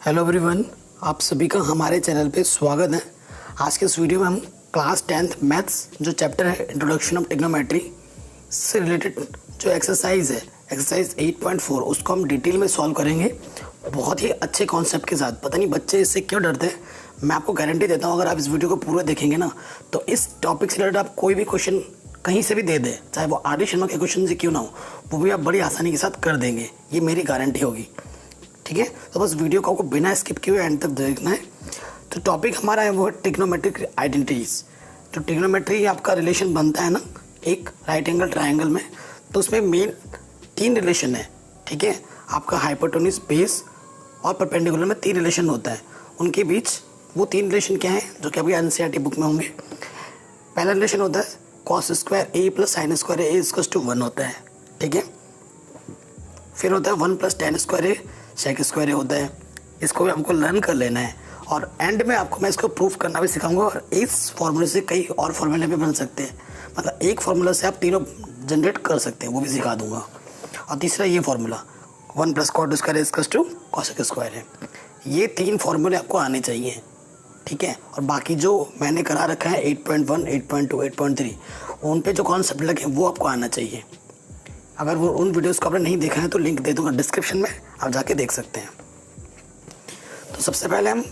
Hello everyone, आप सभी का हमारे चैनल पे स्वागत है। आज के इस वीडियो में हम क्लास 10th मैथ्स जो चैप्टर है इंट्रोडक्शन ऑफ ट्रिग्नोमेट्री से रिलेटेड जो एक्सरसाइज है एक्सरसाइज 8.4 उसको हम डिटेल में सॉल्व करेंगे बहुत ही अच्छे कॉन्सेप्ट के साथ। पता नहीं बच्चे इससे क्यों डरते हैं, मैं आपको गारंटी देता हूँ अगर आप इस वीडियो को पूरा देखेंगे ना तो इस टॉपिक से रिलेटेड आप कोई भी क्वेश्चन कहीं से भी दे दें, चाहे वो आर डी शर्मा के क्वेश्चन से क्यों ना हो, वो भी आप बड़ी आसानी के साथ कर देंगे, ये मेरी गारंटी होगी। ठीक है, तो बस वीडियो को आपको बिना स्किप किए एंड तक देखना है। तो टॉपिक हमारा है वो है ट्रिग्नोमेट्रिक आइडेंटिटीज। तो ट्रिग्नोमेट्री आपका रिलेशन बनता है ना एक राइट एंगल ट्राइंगल में, तो उसमें मेन 3 रिलेशन है। ठीक है, आपका हाइपोटेन्यूज, बेस और परपेंडिकुलर में 3 रिलेशन होता है। उनके बीच वो 3 रिलेशन क्या है जो कि अभी एनसीईआरटी बुक में होंगे। पहला रिलेशन होता है cos square A plus sine square A equals to 1 होता है। ठीक है, फिर होता है 1 plus tan square A sec square A होता है। इसको भी हमको लर्न कर लेना है और एंड में आपको मैं इसको प्रूफ करना भी सिखाऊंगा। और इस फॉर्मूले से कई और फॉर्मूले भी बन सकते हैं, मतलब एक फार्मूला से आप तीनों जनरेट कर सकते हैं, वो भी सिखा दूंगा। और तीसरा ये formula 1 plus cot square A equals to cosec square है। ये 3 फार्मूले आपको आने चाहिए। ठीक है, और बाकी जो मैंने करा रखा है 8.1, 8.2, 8.3 उन पे जो कॉन्सेप्ट लगे वो आपको आना चाहिए। अगर वो उन वीडियोस को आपने नहीं देखा है तो लिंक दे दूंगा डिस्क्रिप्शन में, आप जाके देख सकते हैं। तो सबसे पहले हम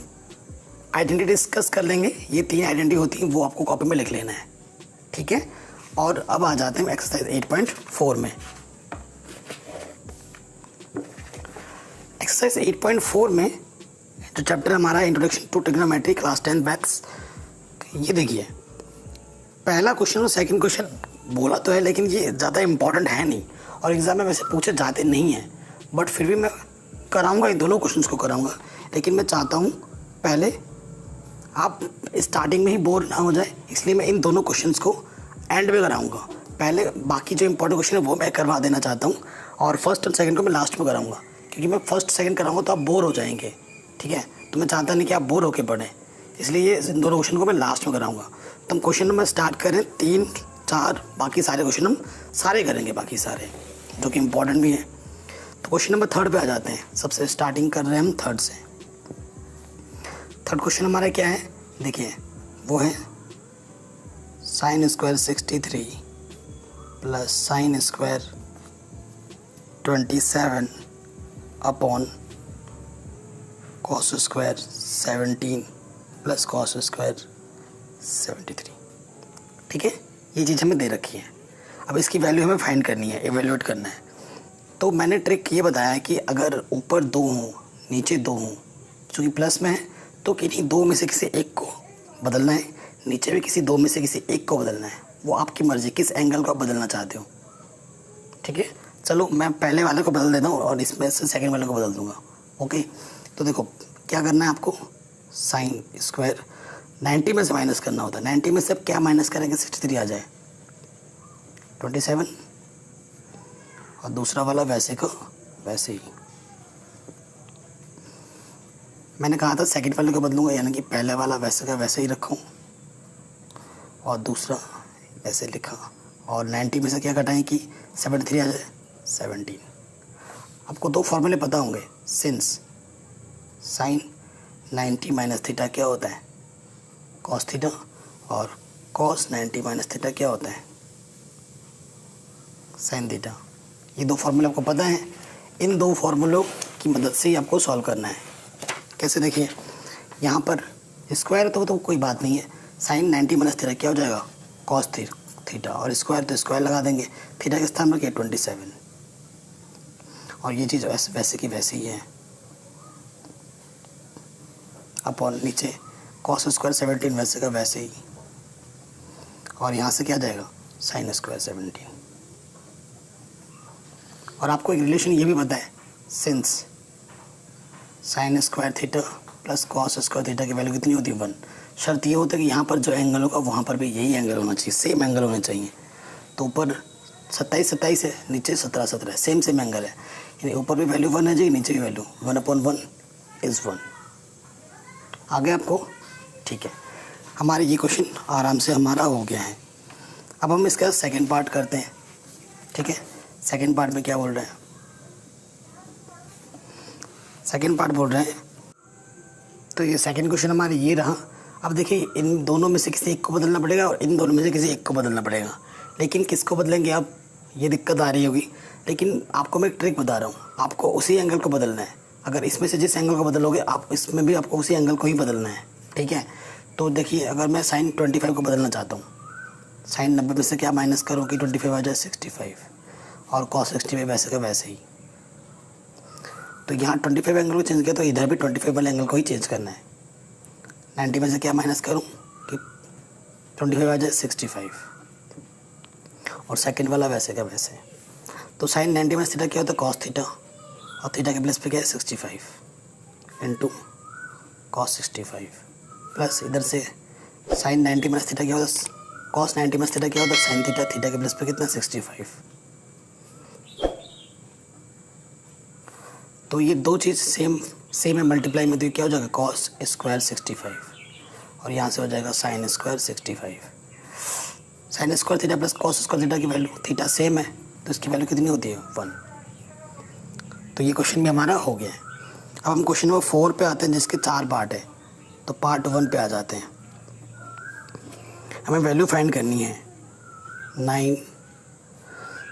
आइडेंटिटी डिस्कस कर लेंगे। ये 3 आइडेंटिटी होती हैं, वो आपको कॉपी में लिख लेना है। ठीक है, और अब आ जाते हैं एक्सरसाइज 8.4 में। एक्सरसाइज 8.4 में जो चैप्टर हमारा introduction to trigonometry class 10 maths, ये देखिए पहला क्वेश्चन और सेकंड क्वेश्चन बोला तो है लेकिन ये ज़्यादा इंपॉर्टेंट है नहीं और एग्ज़ाम में वैसे पूछे जाते नहीं हैं, बट फिर भी मैं कराऊंगा, इन दोनों क्वेश्चंस को कराऊंगा। लेकिन मैं चाहता हूँ पहले आप स्टार्टिंग में ही बोर ना हो जाए, इसलिए मैं इन दोनों क्वेश्चंस को एंड में कराऊंगा। पहले बाकी जो इंपॉर्टेंट क्वेश्चन है वो मैं करवा देना चाहता हूँ और फर्स्ट और सेकेंड को मैं लास्ट में कराऊँगा, क्योंकि मैं फर्स्ट सेकेंड कराऊँगा तो आप बोर हो जाएंगे। ठीक है, तो मैं चाहता नहीं कि आप बोर होकर पढ़ें, इसलिए ये इन दोनों क्वेश्चन को मैं लास्ट में कराऊँगा। तो हम क्वेश्चन नंबर स्टार्ट करें 3, 4, बाकी सारे क्वेश्चन हम सारे करेंगे, बाकी सारे जो कि इम्पोर्टेंट भी हैं। तो क्वेश्चन नंबर 3 पे आ जाते हैं। सबसे स्टार्टिंग कर रहे हैं हम 3 से। 3 क्वेश्चन हमारा क्या है देखिए, वो है sine square 63 plus sine square 27 upon cos square 17 plus cos square 73। ठीक है, ये चीज़ हमें दे रखी है। अब इसकी वैल्यू हमें फाइंड करनी है, एवेल्यूएट करना है। तो मैंने ट्रिक ये बताया है कि अगर ऊपर 2 हों नीचे 2 हों, चूँकि प्लस में है तो किन्हीं 2 में से किसी एक को बदलना है, नीचे भी किसी 2 में से किसी एक को बदलना है। वो आपकी मर्ज़ी किस एंगल को आप बदलना चाहते हो। ठीक है, चलो मैं पहले वाले को बदल देता हूँ और इसमें से सेकेंड वाले को बदल दूँगा। ओके, तो देखो क्या करना है आपको, साइन स्क्वायर 90 में से माइनस करना होता है। 90 में से अब क्या माइनस करेंगे, 63 आ जाए 27, और दूसरा वाला वैसे को वैसे ही। मैंने कहा था सेकंड वाले को बदलूंगा, यानी कि पहले वाला वैसे का वैसे ही रखूं और दूसरा ऐसे लिखा, और 90 में से क्या घटाएं कि 73 आ जाए 17। आपको 2 फॉर्मूले पता होंगे, सिंस साइन 90 माइनस थीटा क्या होता है कॉस थीटा, और कॉस 90 माइनस थीटा क्या होता है साइन थीटा। ये 2 फार्मूले आपको पता है। इन 2 फार्मूलों की मदद से ही आपको सॉल्व करना है। कैसे देखिए, यहाँ पर स्क्वायर तो कोई बात नहीं है, साइन 90 माइनस थीटा क्या हो जाएगा कॉस थीटा, और स्क्वायर तो स्क्वायर लगा देंगे, थीटा के स्थान पर क्या 27, और ये चीज़ वैसे की वैसे ही है अपॉन नीचे कॉस स्क्वायर 17 वैसे का वैसे ही, और यहाँ से क्या जाएगा साइन स्क्वायर 17। और आपको एक रिलेशन ये भी पता है, since sign square theta plus cos square theta की वैल्यू कितनी होती है 1। शर्त ये होता है कि यहाँ पर जो एंगल होगा वहाँ पर भी यही एंगल होना चाहिए, सेम एंगल होना चाहिए। तो ऊपर 27 है, नीचे 17 है, सेम एंगल है, यानी ऊपर भी वैल्यू 1 है जी, नीचे भी वैल्यू 1/1 इज़ 1। आगे आपको ठीक है, हमारे ये क्वेश्चन आराम से हमारा हो गया है। अब हम इसका सेकंड पार्ट करते हैं। ठीक है, सेकंड पार्ट में क्या बोल रहे हैं, सेकंड पार्ट बोल रहे हैं तो ये सेकंड क्वेश्चन हमारा ये रहा। अब देखिए इन दोनों में से किसी एक को बदलना पड़ेगा और इन दोनों में से किसी एक को बदलना पड़ेगा, लेकिन किसको बदलेंगे आप, ये दिक्कत आ रही होगी। लेकिन आपको मैं एक ट्रिक बता रहा हूँ, आपको उसी एंगल को बदलना है। अगर इसमें से जिस एंगल को बदलोगे आप इसमें भी आपको उसी एंगल को ही बदलना है, ठीक है। तो देखिए अगर मैं साइन 25 को बदलना चाहता हूँ, साइन 90 में से क्या माइनस करूँ कि 25 आ जाए 65, और कॉस 65 वैसे का वैसे ही। तो यहाँ 25 एंगल को चेंज किया तो इधर भी 25 वाले एंगल को ही चेंज करना है। 90 में से क्या माइनस करूँ कि 25 आ जाए 65, और सेकंड वाला वैसे का वैसे। तो साइन 90 माइनस थीटा क्या होता है, कॉस थीटा, और थीटा के प्लस पे क्या है 65 इंटू कॉस 65, प्लस इधर से साइन 90 माइनस थीटा क्या होता है, कॉस 90 माइनस थीटा क्या होता है साइन थीटा, थीटा के प्लस पे कितना 65। तो ये दो चीज़ सेम है, मल्टीप्लाई में तो क्या हो जाएगा कॉस स्क्वायर 65, और यहाँ से हो जाएगा sine square 65। Sign square theta plus cos square theta की वैल्यू, थीटा सेम है तो इसकी वैल्यू कितनी होती है 1। तो ये क्वेश्चन भी हमारा हो गया है। अब हम क्वेश्चन नंबर 4 पे आते हैं जिसके 4 पार्ट है। तो पार्ट 1 पे आ जाते हैं। हमें वैल्यू फाइंड करनी है 9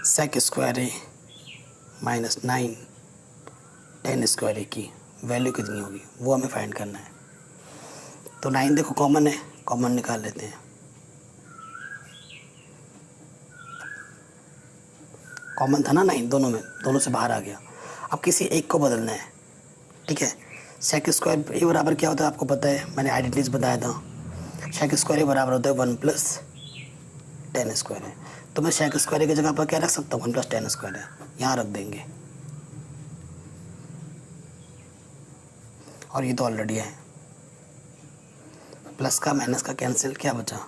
सेक स्क्वायर ए माइनस 9 10 स्क्वायर ए की वैल्यू कितनी होगी, वो हमें फाइंड करना है। तो 9 देखो कॉमन है, कॉमन निकाल लेते हैं। कॉमन था ना 9 दोनों में, दोनों से बाहर आ गया। अब किसी एक को बदलना है, ठीक है। सेक स्क्वायर ए बराबर क्या होता है आपको पता है, मैंने आइडेंटिटीज बताया था। सेक स्क्वायर ए बराबर होता है 1 प्लस 10 स्क्वायर है। तो मैं सेक स्क्वायर ए की जगह पर क्या रख सकता हूँ, 1 प्लस 10 स्क्वायर है, यहाँ रख देंगे। और ये तो ऑलरेडी है, प्लस का माइनस का कैंसिल, क्या बचा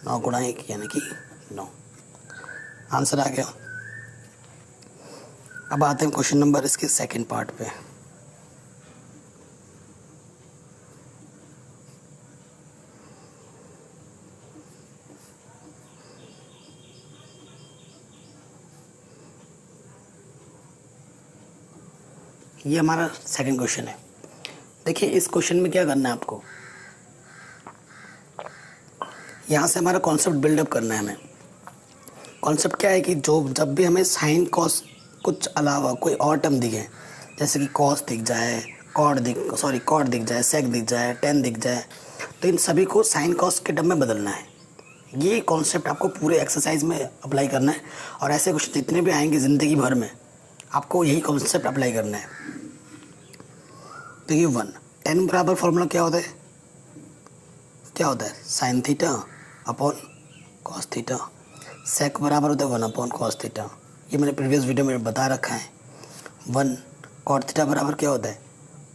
9 गुणा 1 यानी कि 9। आंसर आ गया। अब आते हैं क्वेश्चन नंबर इसके सेकंड पार्ट पे। ये हमारा सेकंड क्वेश्चन है। देखिए इस क्वेश्चन में क्या करना है आपको, यहाँ से हमारा कॉन्सेप्ट बिल्डअप करना है हमें। कॉन्सेप्ट क्या है कि जब भी हमें साइन कॉस कुछ अलावा कोई और टर्म दिखे, जैसे कि कॉस दिख जाए, कॉट दिख जाए, सेक दिख जाए, टेन दिख जाए, तो इन सभी को साइन कॉस के टर्म में बदलना है। ये कॉन्सेप्ट आपको पूरे एक्सरसाइज में अप्लाई करना है, और ऐसे क्वेश्चन जितने भी आएंगे ज़िंदगी भर में आपको यही कॉन्सेप्ट अप्लाई करना है। तो ये 1 टेन बराबर फॉर्मूला क्या होता है sine theta upon cos theta. Sec बराबर होता है 1 अपॉन कॉस थीटा, ये मैंने प्रीवियस वीडियो में बता रखा है। 1 कॉट थीटा बराबर क्या होता है,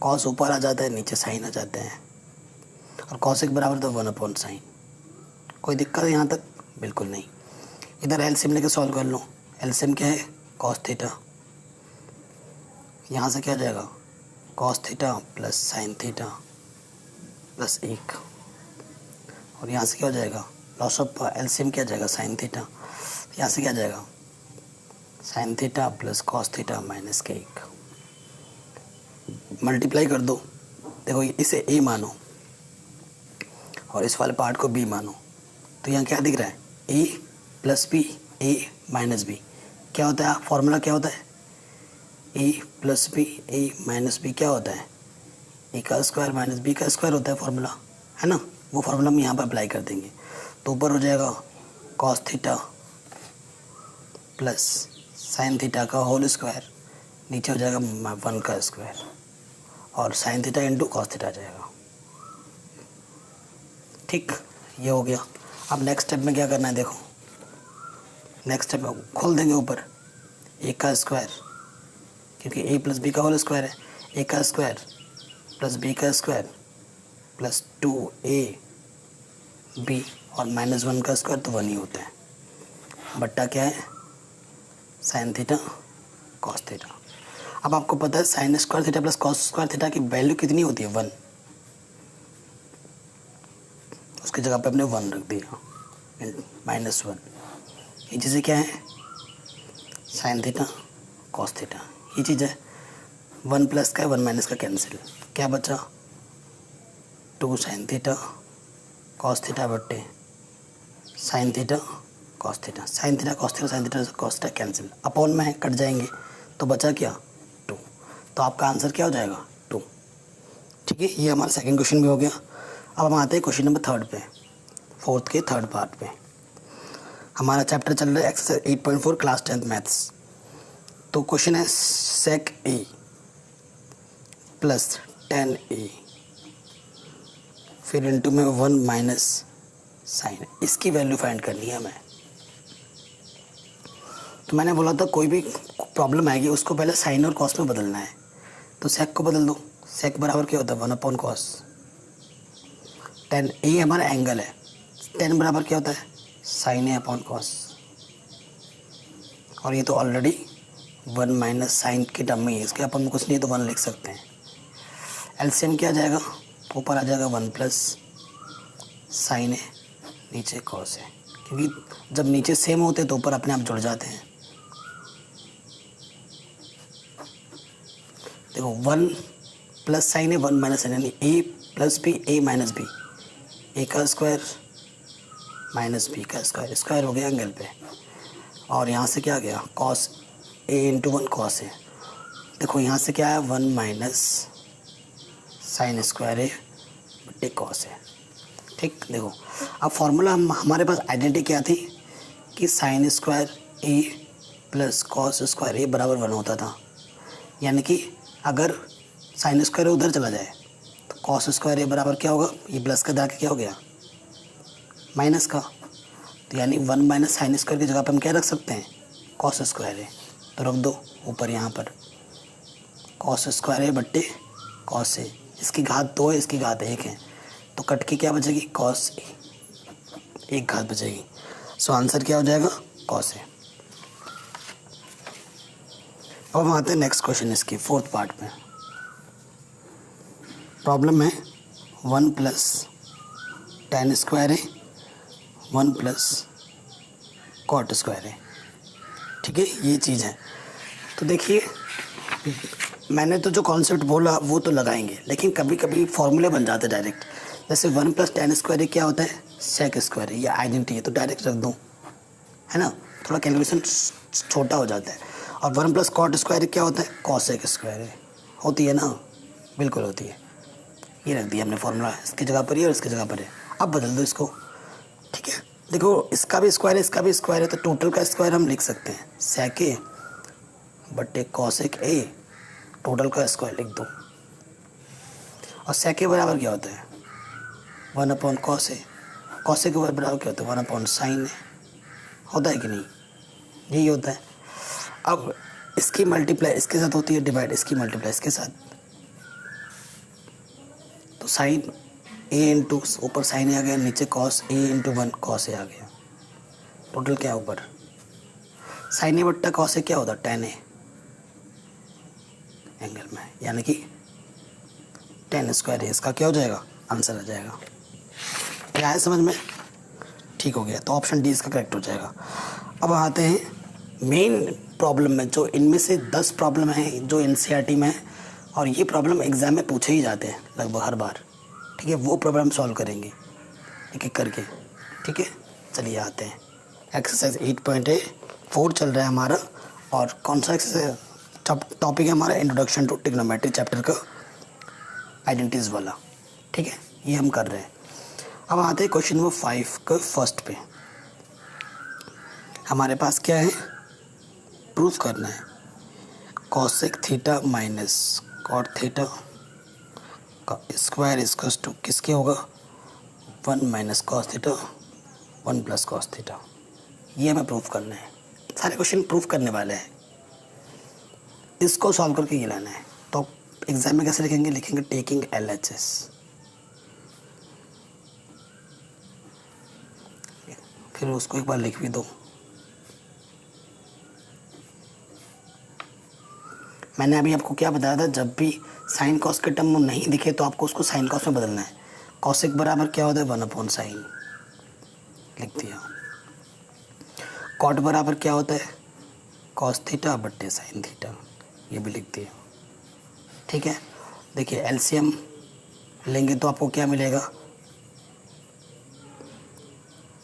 कॉस ऊपर आ जाता है, नीचे साइन आ जाते हैं, और कॉस एक बराबर होता है 1 अपॉन साइन। कोई दिक्कत है यहाँ तक, बिल्कुल नहीं। इधर एलसीएम लेके सॉल्व कर लो। एलसीएम क्या है कॉस थीटा, यहाँ से क्या आ जाएगा cos theta plus sine theta plus 1, और यहाँ से क्या हो जाएगा लॉस ऑफ एलसीएम क्या आ जाएगा साइन थीटा, यहाँ से क्या आ जाएगा sine theta plus cos theta minus के 1। मल्टीप्लाई कर दो, देखो इसे ए मानो और इस वाले पार्ट को बी मानो, तो यहाँ क्या दिख रहा है ए प्लस बी, ए माइनस बी। क्या होता है फॉर्मूला, क्या होता है ए प्लस बी, ए माइनस बी क्या होता है ए का स्क्वायर माइनस बी का स्क्वायर होता है फॉर्मूला, है ना। वो फॉर्मूला हम यहाँ पर अप्लाई कर देंगे। तो ऊपर हो जाएगा cos theta plus sine theta का होल स्क्वायर, नीचे हो जाएगा 1 का स्क्वायर, और sine theta into cos theta आ जाएगा। ठीक, ये हो गया। अब नेक्स्ट स्टेप में क्या करना है, देखो नेक्स्ट स्टेप में खोल देंगे ऊपर ए का स्क्वायर, क्योंकि ए प्लस बी का होल स्क्वायर है, ए का स्क्वायर प्लस बी का स्क्वायर प्लस 2a बी और माइनस 1 का स्क्वायर तो 1 ही होता है, बट्टा क्या है साइन थीटा कॉस थीटा। अब आपको पता है sign square theta plus cos square theta की वैल्यू कितनी होती है 1, उसकी जगह पे हमने 1 रख दिया माइनस 1। ये चीज़ें क्या है साइन थीटा कॉस थीटा, ये चीज़ है 1 प्लस का है 1 माइनस का कैंसिल, क्या बचा 2 साइन थीटा कॉस थीटा बट्टे sine theta cos theta. Sign theta cos theta sine theta cos theta cancel, upon में कट जाएंगे तो बचा क्या 2। तो आपका आंसर क्या हो जाएगा 2। ठीक है, ये हमारा सेकंड क्वेश्चन भी हो गया। अब हम आते हैं क्वेश्चन नंबर 3 पे, 4th के 3rd पार्ट पे। हमारा चैप्टर चल रहा है एक्सरसाइज 8.4 क्लास 10th मैथ्स। तो क्वेश्चन है सेक ए प्लस 10a फिर इंटू में 1 माइनस साइन, इसकी वैल्यू फाइंड करनी है हमें। तो मैंने बोला था कोई भी प्रॉब्लम आएगी उसको पहले साइन और कॉस में बदलना है। तो सेक को बदल दो, सेक बराबर क्या होता है 1/cos। 10a हमारा एंगल है, 10 बराबर क्या होता है साइन a/cos। और ये तो ऑलरेडी 1 माइनस साइन की टर्म में है, इसके अपन में कुछ नहीं तो 1 लिख सकते हैं। एलसीएम क्या आ जाएगा, ऊपर आ जाएगा 1 प्लस साइन है नीचे कॉस है, क्योंकि जब नीचे सेम होते हैं तो ऊपर अपने आप जुड़ जाते हैं। देखो 1 प्लस साइन है 1 माइनस साइन, यानी ए प्लस बी ए माइनस बी, ए का स्क्वायर माइनस बी का स्क्वायर, स्क्वायर हो गया एंगल पे। और यहाँ से क्या आ गया कॉस ए इंटू 1 कॉस है। देखो यहाँ से क्या है 1 माइनस साइन स्क्वायर है बट्टे कॉस है। ठीक, देखो अब फॉर्मूला हमारे पास आइडेंटिटी क्या थी कि sine square A plus cos square ए बराबर 1 होता था। यानी कि अगर साइन स्क्वायर उधर चला जाए तो कॉस स्क्वायर ए बराबर क्या होगा, ये प्लस का दाग क्या हो गया माइनस का। तो यानी 1 माइनस साइन स्क्वायर की जगह पर हम क्या रख सकते हैं कॉस स्क्वायर है, तो रख दो ऊपर यहाँ पर कॉस स्क्वायर है बट्टे कॉस है। इसकी घात 2 है, इसकी घात 1 है, तो कट के क्या बचेगी कॉस ए, एक घात बचेगी। सो आंसर क्या हो जाएगा कॉस ए। अब हम आते हैं नेक्स्ट क्वेश्चन इसकी 4th पार्ट में। प्रॉब्लम है 1 प्लस tan स्क्वायर है 1 प्लस कॉट स्क्वायर है। ठीक है, ये चीज़ है। तो देखिए मैंने तो जो कॉन्सेप्ट बोला वो तो लगाएंगे, लेकिन कभी कभी फॉर्मूले बन जाते डायरेक्ट। जैसे 1 प्लस tan स्क्वायर क्या होता है सेक स्क्वायर है, या आइडेंटिटी है, तो डायरेक्ट रख दूँ, है ना, थोड़ा कैलकुलेशन छोटा हो जाता है। और 1 प्लस कॉट स्क्वायर क्या होता है कॉसेक स्क्वायर है, होती है ना, बिल्कुल होती है। ये रख दिया हमने फॉर्मूला, इसकी जगह पर ही और इसकी जगह पर है। अब बदल दो इसको। ठीक है, देखो इसका भी स्क्वायर है इसका भी स्क्वायर है, तो टोटल का स्क्वायर हम लिख सकते हैं सेक ए बट्टे कॉसेक ए, टोटल का स्क्वायर लिख दो। और सेक ए बराबर क्या होता है 1/cos ए, कॉस ए के बराबर क्या होता है 1/sin ए, होता है कि नहीं, यही होता है। अब इसकी मल्टीप्लाई इसके साथ होती है डिवाइड, इसकी मल्टीप्लाई इसके साथ, तो साइन ए इंटू ऊपर साइन ए आ गया, नीचे cos A into 1 cos A आ गया। टोटल क्या है ऊपर साइन ए बट्टा कॉस ए क्या होता है tan ए एंगल में, यानी कि tan स्क्वायर है, इसका क्या हो जाएगा आंसर आ जाएगा। क्या है समझ में, ठीक हो गया। तो ऑप्शन डी इसका करेक्ट हो जाएगा। अब आते हैं मेन प्रॉब्लम में, जो इनमें से 10 प्रॉब्लम है जो एनसीईआरटी में है, और ये प्रॉब्लम एग्जाम में पूछे ही जाते हैं लगभग हर बार। ठीक है, वो प्रॉब्लम सॉल्व करेंगे एक एक करके। ठीक है, चलिए आते हैं एक्सरसाइज 8.4 चल रहा है हमारा। और कौन सा एक्सरसाइज टॉपिक है हमारा इंट्रोडक्शन टू ट्रिग्नोमेट्री चैप्टर का आइडेंटिटीज वाला। ठीक है, ये हम कर रहे हैं। अब आते हैं क्वेश्चन नंबर 5 का फर्स्ट पे। हमारे पास क्या है, प्रूफ करना है cosec theta minus cot theta का स्क्वायर इक्वल्स टू किसके होगा 1 minus cos theta 1 plus cos theta. ये हमें प्रूफ करना है, सारे क्वेश्चन प्रूफ करने वाले हैं, इसको सॉल्व करके ये लाना है। तो एग्जाम में कैसे लिखेंगे, लिखेंगे टेकिंग LHS। फिर उसको एक बार लिख भी दो। मैंने अभी आपको क्या बताया था, जब भी साइन कॉस के टर्म नहीं दिखे तो आपको उसको साइन कॉस में बदलना है। कॉसेक बराबर क्या होता है 1/sin, लिख दिया। कॉट बराबर क्या होता है कॉस थीटा बट्टे साइन थीटा, ये भी लिख दिया। ठीक है, देखिए एलसीएम लेंगे तो आपको क्या मिलेगा,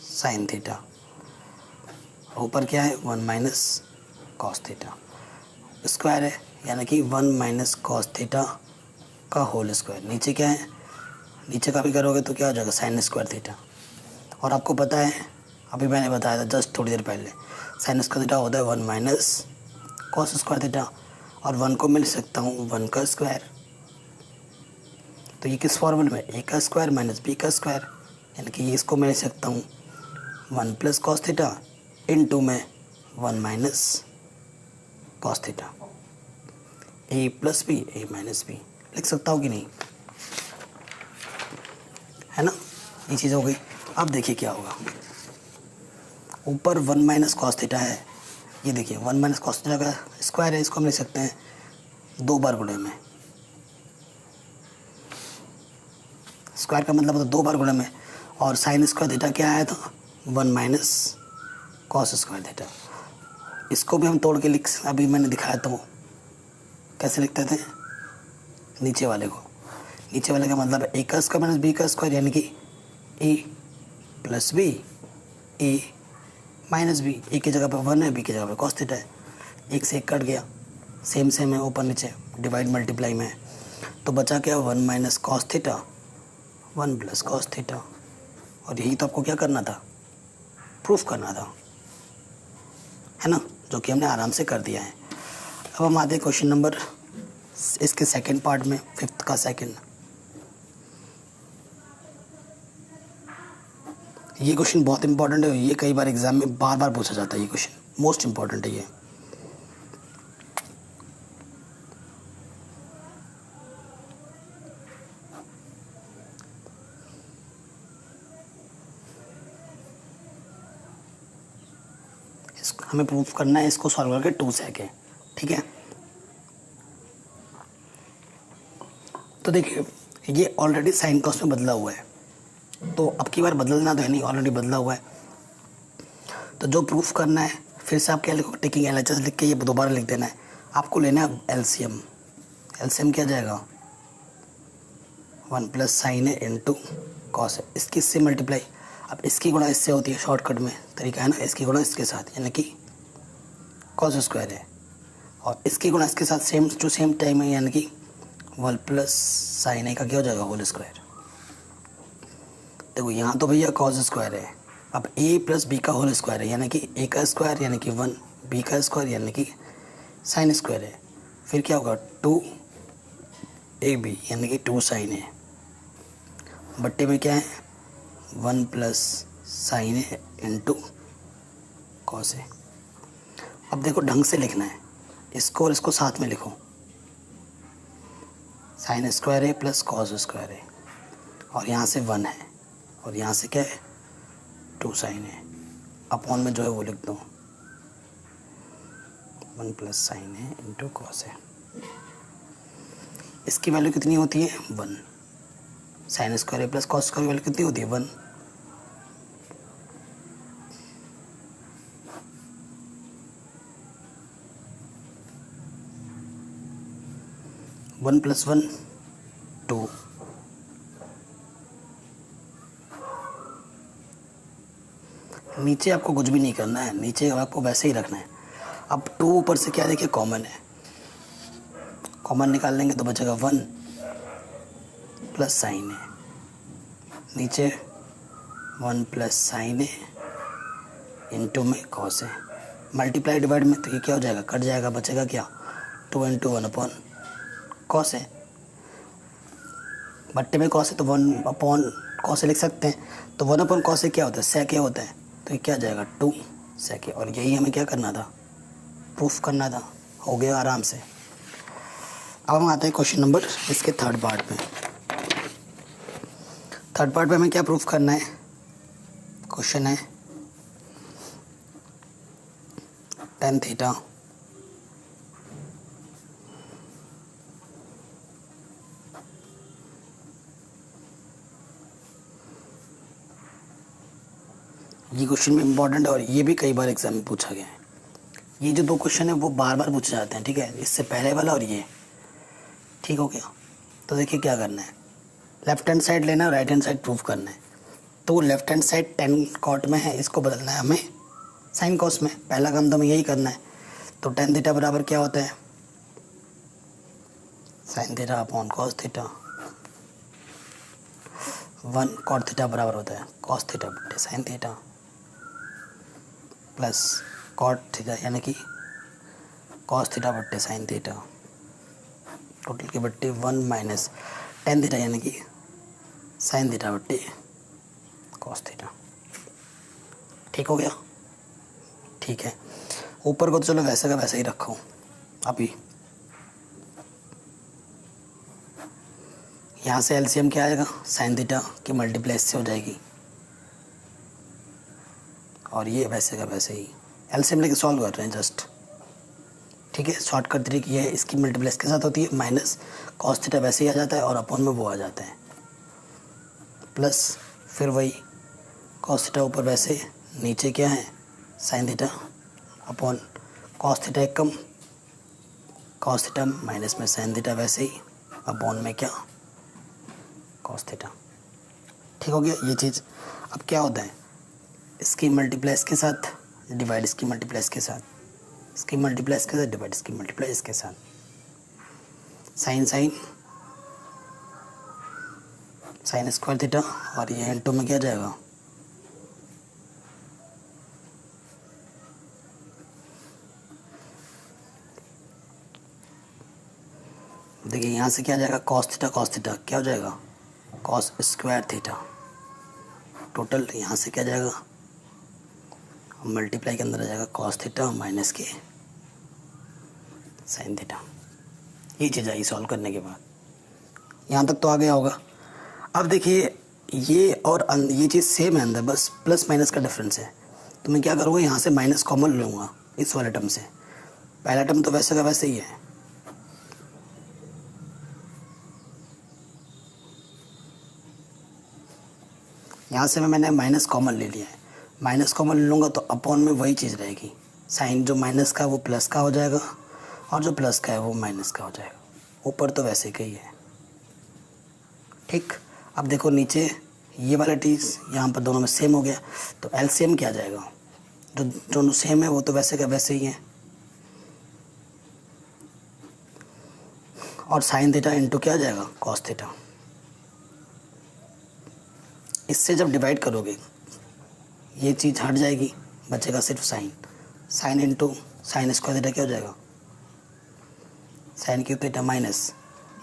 साइन थीटा। ऊपर क्या है, 1 माइनस कॉस थीटा स्क्वायर है, यानी कि 1 माइनस कॉस थीटा का होल स्क्वायर। नीचे क्या है, नीचे का भी करोगे तो क्या हो जाएगा, साइन स्क्वायर थीटा। और आपको पता है, अभी मैंने बताया था जस्ट थोड़ी देर पहले, साइन स्क्वायर थीटा होता है 1 माइनस कॉस स्क्वायर थीटा, और 1 को मिल सकता हूँ 1 का स्क्वायर। तो ये किस फॉर्मूले में, ए का स्क्वायर माइनस बी का स्क्वायर, यानी कि इसको मैं लिख सकता हूँ 1 प्लस कॉस थीटा इंटू में 1 माइनस कॉस थीटा। ए प्लस बी, ए माइनस बी लिख सकता हूँ कि नहीं, है ना। ये चीज़ हो गई। अब देखिए क्या होगा, ऊपर 1 माइनस कॉस थीटा है, ये देखिए 1 माइनस कॉस थीटा का स्क्वायर है, इसको हम लिख सकते हैं 2 बार गुणे में। स्क्वायर का मतलब होता है 2 बार गुणे में, और साइन स्क्वायर थीटा क्या आया था, 1 माइनस कॉस स्क्वायर थीटा। इसको भी हम तोड़ के लिख, अभी मैंने दिखाया तो कैसे लिखते थे, नीचे वाले को, नीचे वाले का मतलब ए का स्क्वायर माइनस बी का स्क्वायर, यानी कि ए प्लस बी, ए माइनस बी। ए की जगह पर 1 है, बी की जगह पर कॉस थीटा है, एक से एक कट गया, सेम सेम है, ऊपर नीचे डिवाइड मल्टीप्लाई में है, तो बचा क्या, 1 minus cos theta 1 plus cos theta. और यही तो आपको क्या करना था, प्रूफ करना था, है ना, जो कि हमने आराम से कर दिया है। अब हम आते हैं क्वेश्चन नंबर इसके सेकंड पार्ट में, 5th का सेकंड। ये क्वेश्चन बहुत इंपॉर्टेंट है, ये कई बार एग्जाम में बार बार पूछा जाता है, ये क्वेश्चन मोस्ट इंपॉर्टेंट है ये। इसको हमें प्रूफ करना है, इसको सॉल्व करके 2 सेकेंड, ठीक है। तो देखिए ये ऑलरेडी साइन कॉस में बदला हुआ है, तो अब की बार बदलना तो है नहीं, ऑलरेडी बदला हुआ है। तो जो प्रूफ करना है, फिर से आप क्या लिखो, टेकिंग LHS लिख के ये दोबारा लिख देना है। आपको लेना है एलसीएम। एलसीएम क्या जाएगा, 1 प्लस साइन है इंटू कॉस है, इसकी इससे मल्टीप्लाई। अब इसकी गुणा इससे होती है, शॉर्टकट में तरीका है ना, इसकी गुणा इसके साथ, यानी कि कॉस स्क्वायर है, और इसकी गुणा इसके साथ सेम जो सेम टाइम है, यानी कि 1 प्लस साइन ए का क्या हो जाएगा, होल स्क्वायर। देखो यहाँ तो भैया कॉस स्क्वायर है, अब ए प्लस बी का होल स्क्वायर है, यानी कि ए का स्क्वायर यानी कि 1, बी का स्क्वायर यानी कि साइन स्क्वायर है, फिर क्या होगा 2 ए बी यानी कि 2 साइन है, बट्टे में क्या है 1 प्लस साइन है इंटू कॉस है। अब देखो ढंग से लिखना है, इसको और इसको साथ में लिखो, साइन स्क्वायर है प्लस कॉस स्क्वायर है, और यहाँ से 1 है, और यहाँ से क्या है 2 साइन है, अपॉन में जो है वो लिख दो, 1 प्लस साइन है इंटू कॉस है। इसकी वैल्यू कितनी होती है 1, साइन स्क्वायर है प्लस कॉस स्क्वायर की वैल्यू कितनी होती है 1। वन प्लस 1 2, नीचे आपको कुछ भी नहीं करना है, नीचे आपको वैसे ही रखना है। अब 2 ऊपर से क्या देखिए कॉमन है, कॉमन निकाल लेंगे तो बचेगा 1 प्लस साइन है, नीचे 1 प्लस साइन है इंटू में कॉस है, मल्टीप्लाई डिवाइड में तो ये क्या हो जाएगा, कट जाएगा, बचेगा क्या 2 इंटू 1 अपॉन कॉस है, बट्टे में कॉस है तो 1 अपॉन कॉस से लिख सकते हैं, तो 1 अपॉन कॉस से क्या होता है, सेक ए होता है, तो ये क्या जाएगा 2 सेक ए। और यही हमें क्या करना था, प्रूफ करना था, हो गया आराम से। अब हम आते हैं क्वेश्चन नंबर इसके थर्ड पार्ट में। थर्ड पार्ट में हमें क्या प्रूफ करना है, क्वेश्चन है tan थीटा ये क्वेश्चन में इम्पॉर्टेंट है, और ये भी कई बार एग्जाम में पूछा गया है। ये जो 2 क्वेश्चन है वो बार बार पूछे जाते हैं, ठीक है, इससे पहले वाला और ये, ठीक हो गया। तो देखिए क्या करना है, लेफ्ट हैंड साइड लेना है, राइट हैंड साइड प्रूव करना है। तो left hand side tan cot में है, इसको बदलना है हमें साइन कॉस में। पहला काम तो हमें यही करना है। तो टेन थीटा बराबर क्या होता है, sine theta upon cos theta. 1 cot theta बराबर होता है कॉस थीटा बट्टे sine theta plus cot theta यानी कि कॉस थीटा बट्टे साइन थीटा, टोटल की बट्टे 1 माइनस टेन थीटा यानी कि साइन थीटा बट्टे कॉस थीटा। ठीक हो गया? ठीक है। ऊपर को तो चलो वैसे का वैसे ही रखो। अभी यहाँ से एलसीएम क्या आएगा, साइन थीटा की मल्टीप्लाई से हो जाएगी, और ये वैसे का वैसे ही एलसीएम लेके सॉल्व कर रहे हैं जस्ट। ठीक है, शॉर्टकट तरीके ये है, इसकी मल्टीप्लाई इसके साथ होती है, माइनस कॉस थीटा वैसे ही आ जाता है और अपॉन में वो आ जाता है, प्लस फिर वही कॉस थीटा ऊपर वैसे, नीचे क्या है sine theta upon cos theta एक कम, कॉस थीटा माइनस में साइन थीटा वैसे ही, अपॉन में क्या कॉस थीटा। ठीक हो गया ये चीज़। अब क्या होता है, इसकी मल्टीप्लाई इसके साथ, डिवाइड इसकी मल्टीप्लाई इसके साथ, इसकी मल्टीप्लाई इसके साथ, डिवाइड इसकी मल्टीप्लाई इसके साथ, sine sine sine square theta, और ये इनटू में क्या जाएगा देखिए यहाँ से क्या जाएगा कॉस थीटा क्या हो जाएगा कॉस स्क्वायर थीटा, टोटल यहाँ से क्या जाएगा मल्टीप्लाई के अंदर आ जाएगा कॉस थीटा माइनस के साइन थीटा। ये चीज़ आई सॉल्व करने के बाद, यहाँ तक तो आ गया होगा। अब देखिए ये और ये चीज़ सेम है अंदर, बस प्लस माइनस का डिफरेंस है। तो मैं क्या करूँगा, यहाँ से माइनस कॉमन लूँगा इस वाले टर्म से। पहला टर्म तो वैसे का वैसे ही है, यहाँ से मैंने माइनस कॉमन ले लिया है। माइनस कॉमन ले लूँगा तो अपॉन में वही चीज़ रहेगी, साइन जो माइनस का वो प्लस का हो जाएगा और जो प्लस का है वो माइनस का हो जाएगा। ऊपर तो वैसे का ही है। ठीक, अब देखो नीचे ये वाला चीज़ यहाँ पर दोनों में सेम हो गया, तो एलसीएम क्या आ जाएगा, जो दोनों सेम है वो तो वैसे का वैसे ही है, और साइन थीटा इंटू क्या आ जाएगा कॉस थीटा। इससे जब डिवाइड करोगे ये चीज़ हट जाएगी, बचेगा सिर्फ sine, sine into sine square theta क्या हो जाएगा साइन क्यूब थीटा माइनस,